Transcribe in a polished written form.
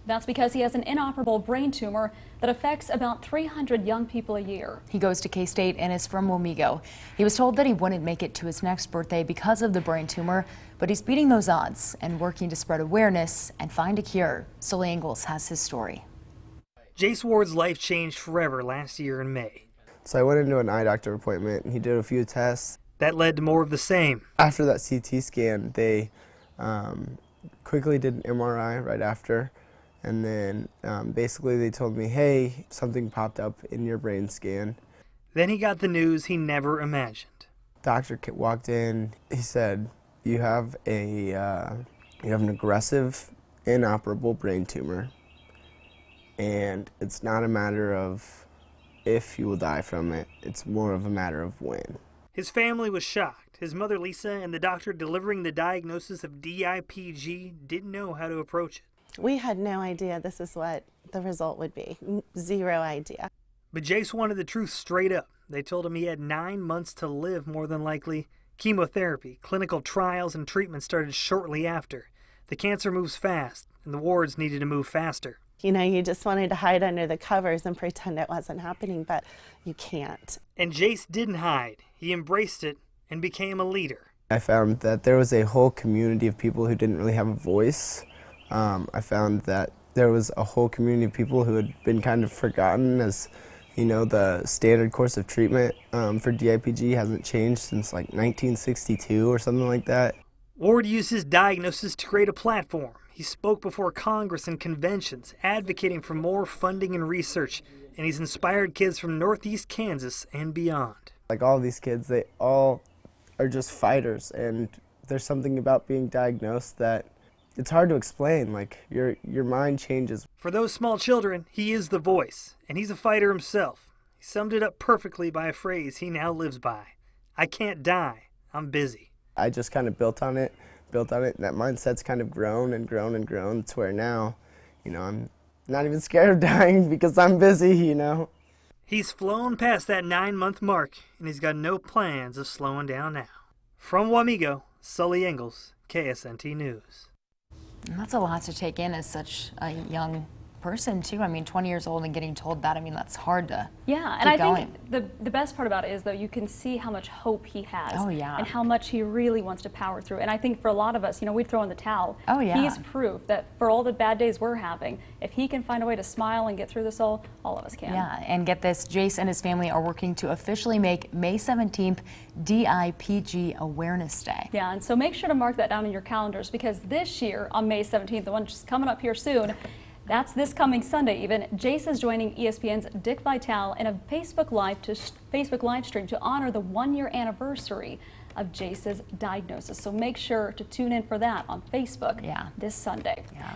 That's because he has an inoperable brain tumor that affects about 300 young people a year. He goes to K-State and is from Wamego. He was told that he wouldn't make it to his next birthday because of the brain tumor, but he's beating those odds and working to spread awareness and find a cure. Sully Ingalls has his story. Jace Ward's life changed forever last year in May. So I went into an eye doctor appointment and he did a few tests. That led to more of the same. After that CT scan, they quickly did an MRI right after. And then basically they told me, hey, something popped up in your brain scan. Then he got the news he never imagined. Doctor walked in, he said, you have an aggressive, inoperable brain tumor. And it's not a matter of if you will die from it, it's more of a matter of when. His family was shocked. His mother Lisa and the doctor delivering the diagnosis of DIPG didn't know how to approach it. We had no idea this is what the result would be. Zero idea. But Jace wanted the truth straight up. They told him he had 9 months to live, more than likely. Chemotherapy, clinical trials, and treatment started shortly after. The cancer moves fast, and the wards needed to move faster. You know, you just wanted to hide under the covers and pretend it wasn't happening, but you can't. And Jace didn't hide. He embraced it and became a leader. I found that there was a whole community of people who didn't really have a voice. I found that there was a whole community of people who had been kind of forgotten, as you know, the standard course of treatment for DIPG hasn't changed since like 1962 or something like that. Ward used his diagnosis to create a platform. He spoke before Congress and conventions, advocating for more funding and research, and he's inspired kids from Northeast Kansas and beyond. Like all these kids, they all are just fighters, and there's something about being diagnosed that it's hard to explain. Like your mind changes. For those small children, he is the voice, and he's a fighter himself. He summed it up perfectly by a phrase he now lives by. I can't die, I'm busy. I just kind of built on it, and that mindset's kind of grown and grown and grown to where now, you know, I'm not even scared of dying because I'm busy, you know. He's flown past that 9-month mark, and he's got no plans of slowing down now. From Wamego, Sully Ingalls, KSNT News. And that's a lot to take in as such a young person too. I mean, 20 years old and getting told that, I mean, that's hard to Yeah, and I think the best part about it is, though, you can see how much hope he has. Oh, yeah. And how much he really wants to power through. And I think for a lot of us, you know, we'd throw in the towel. Oh, yeah. He's proof that for all the bad days we're having, if he can find a way to smile and get through this all of us can. Yeah, and get this, Jace and his family are working to officially make May 17th DIPG Awareness Day. Yeah, and so make sure to mark that down in your calendars, because this year on May 17th, the one just coming up here soon, that's this coming Sunday even, Jace is joining ESPN's Dick Vitale in a Facebook live stream to honor the 1-year anniversary of Jace's diagnosis. So make sure to tune in for that on Facebook this Sunday. Yeah.